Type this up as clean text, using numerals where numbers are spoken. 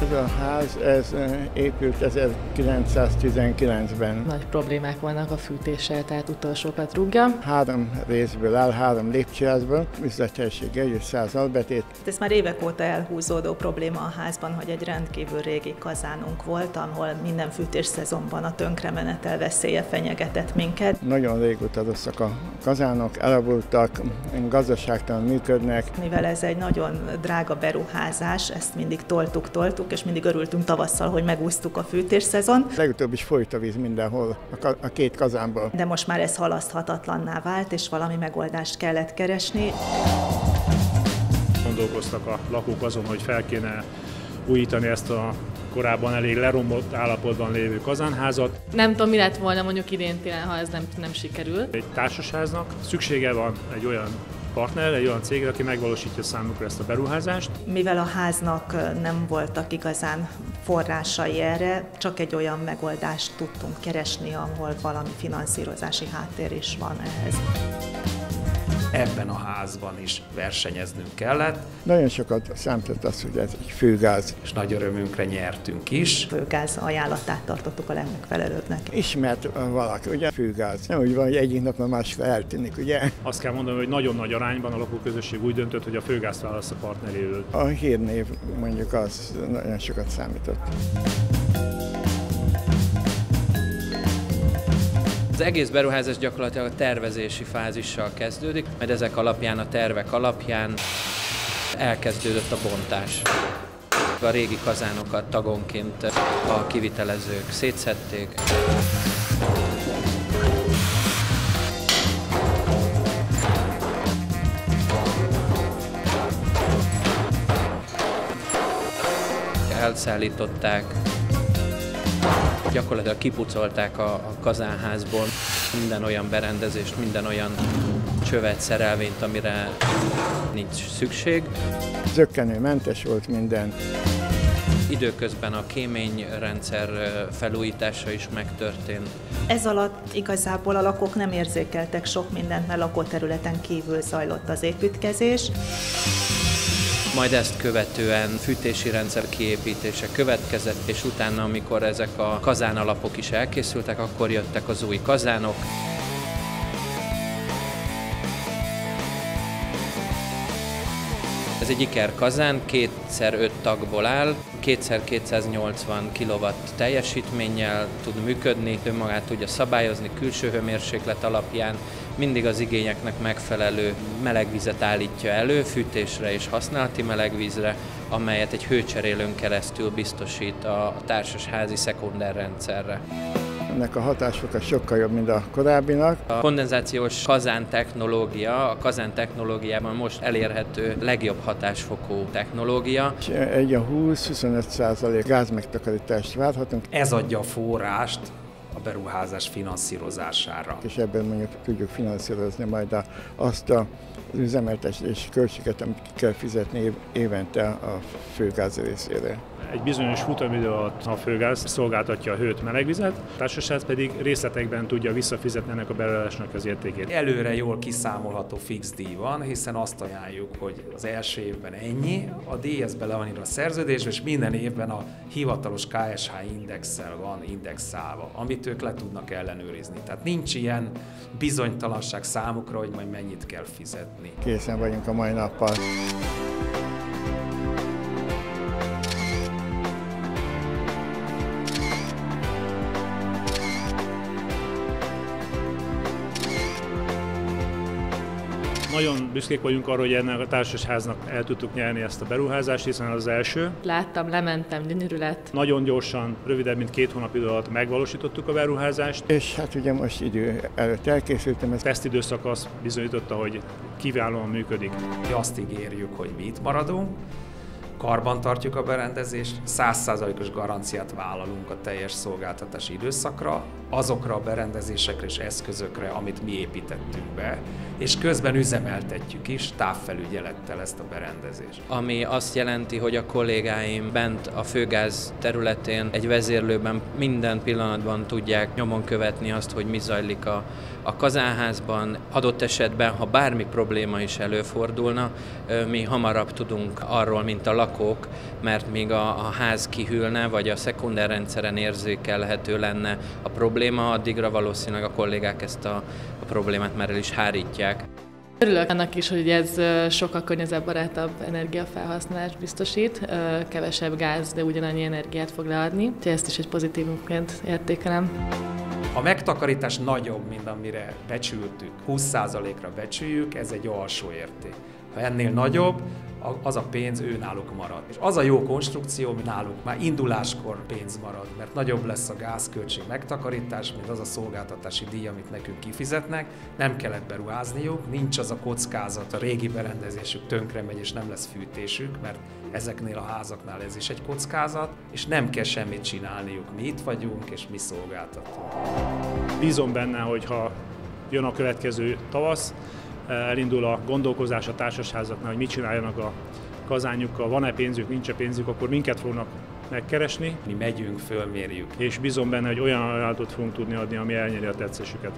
Ez a ház épült 1919-ben. Nagy problémák vannak a fűtéssel, tehát utolsókat rúgja. 3 részből áll, 3 lépcsőházból, üzlethelyiséggel és 100 albetét. Ez már évek óta elhúzódó probléma a házban, hogy egy rendkívül régi kazánunk volt, ahol minden fűtésszezonban a tönkremenetel veszélye fenyegetett minket. Nagyon régóta rosszak a kazánok, elavultak, gazdaságtalan működnek. Mivel ez egy nagyon drága beruházás, ezt mindig toltuk, és mindig örültünk tavasszal, hogy megúsztuk a fűtésszezon. Legutóbb is folyt a víz mindenhol, a 2 kazánból. De most már ez halaszthatatlanná vált, és valami megoldást kellett keresni. Gondolkoztak a lakók azon, hogy fel kéne újítani ezt a korábban elég lerombolt állapotban lévő kazánházat. Nem tudom, mi lett volna mondjuk idén télen, ha ez nem sikerül. Egy társasháznak szüksége van egy olyan partnerre, egy olyan cégre, aki megvalósítja számukra ezt a beruházást. Mivel a háznak nem voltak igazán forrásai erre, csak egy olyan megoldást tudtunk keresni, ahol valami finanszírozási háttér is van ehhez. Ebben a házban is versenyeznünk kellett. Nagyon sokat számított az, hogy ez egy főgáz. És nagy örömünkre nyertünk is. Főgáz ajánlatát tartottuk a legmegfelelőbbnek. Ismert valaki, ugye főgáz. Nem úgy van, hogy egyik nap a másikra eltűnik, ugye? Azt kell mondanom, hogy nagyon nagy arányban a lakóközösség úgy döntött, hogy a főgázt választ a partneréül. A hírnév mondjuk az nagyon sokat számított. Az egész beruházás gyakorlatilag a tervezési fázissal kezdődik, mert ezek alapján, a tervek alapján elkezdődött a bontás. A régi kazánokat tagonként a kivitelezők szétszedték. Elszállították. Gyakorlatilag kipucolták a kazánházból minden olyan berendezést, minden olyan csövet, szerelvényt, amire nincs szükség. Zökkenőmentes volt minden. Időközben a kéményrendszer felújítása is megtörtént. Ez alatt igazából a lakók nem érzékeltek sok mindent, mert lakóterületen kívül zajlott az építkezés. Majd ezt követően fűtési rendszer kiépítése következett, és utána, amikor ezek a kazánalapok is elkészültek, akkor jöttek az új kazánok. Ez egy ikerkazán, 2x5 tagból áll, 2x280 kW teljesítménnyel tud működni, önmagát tudja szabályozni külső hőmérséklet alapján, mindig az igényeknek megfelelő melegvizet állítja elő, fűtésre és használati melegvízre, amelyet egy hőcserélőn keresztül biztosít a társasházi szekundárrendszerre. Ennek a hatásfoka sokkal jobb, mint a korábbinak. A kondenzációs kazán technológia, a kazán technológiában most elérhető legjobb hatásfokú technológia. Egy a 20-25% gázmegtakarítást várhatunk. Ez adja a forrást a beruházás finanszírozására. És ebben mondjuk tudjuk finanszírozni majd azt az üzemeltetési költséget, amit ki kell fizetni évente a főgáz részére. Egy bizonyos futamidő alatt a főgáz szolgáltatja a hőt, melegvizet, a társaság pedig részletekben tudja visszafizetni ennek a beruházásnak az értékét. Előre jól kiszámolható fix díj van, hiszen azt ajánljuk, hogy az első évben ennyi, a díj ez bele van írva a szerződésbe, és minden évben a hivatalos KSH indexsel van indexálva, amit ők le tudnak ellenőrizni. Tehát nincs ilyen bizonytalanság számukra, hogy majd mennyit kell fizetni. Készen vagyunk a mai nappal. Nagyon büszkék vagyunk arra, hogy ennek a társasháznak el tudtuk nyerni ezt a beruházást, hiszen az első. Láttam, lementem, gyönyörű lett. Nagyon gyorsan, rövidebb, mint 2 hónap idő alatt megvalósítottuk a beruházást. És hát ugye most idő előtt elkészültem. A tesztidőszak azt bizonyította, hogy kiválóan működik. Mi azt ígérjük, hogy mi itt maradunk, karbantartjuk a berendezést, 100%-os garanciát vállalunk a teljes szolgáltatási időszakra, azokra a berendezésekre és eszközökre, amit mi építettünk be, és közben üzemeltetjük is távfelügyelettel ezt a berendezést. Ami azt jelenti, hogy a kollégáim bent a főgáz területén egy vezérlőben minden pillanatban tudják nyomon követni azt, hogy mi zajlik a kazánházban. Adott esetben, ha bármi probléma is előfordulna, mi hamarabb tudunk arról, mint a lakók, mert még a ház kihűlne, vagy a szekundárrendszeren érzékelhető lenne a probléma, addigra valószínűleg a kollégák ezt a problémát már el is hárítják. Örülök annak is, hogy ez sokkal környezetbarátabb energiafelhasználást biztosít, kevesebb gáz, de ugyanannyi energiát fog leadni, úgyhogy ezt is egy pozitívumként értékelem. A megtakarítás nagyobb, mint amire becsültük, 20%-ra becsüljük, ez egy alsó érték. Ha ennél nagyobb, az a pénz ő náluk marad. És az a jó konstrukció, ami náluk már induláskor pénz marad, mert nagyobb lesz a gázköltség megtakarítás, mint az a szolgáltatási díj, amit nekünk kifizetnek. Nem kellett beruházniuk, nincs az a kockázat, a régi berendezésük tönkre megy és nem lesz fűtésük, mert ezeknél a házaknál ez is egy kockázat, és nem kell semmit csinálniuk. Mi itt vagyunk, és mi szolgáltatunk. Bízom benne, hogy ha jön a következő tavasz, elindul a gondolkozás a társasházaknál, hogy mit csináljanak a kazánjukkal, van-e pénzük, nincs-e pénzük, akkor minket fognak megkeresni. Mi megyünk, fölmérjük. És bízom benne, hogy olyan ajánlatot fogunk tudni adni, ami elnyeri a tetszésüket.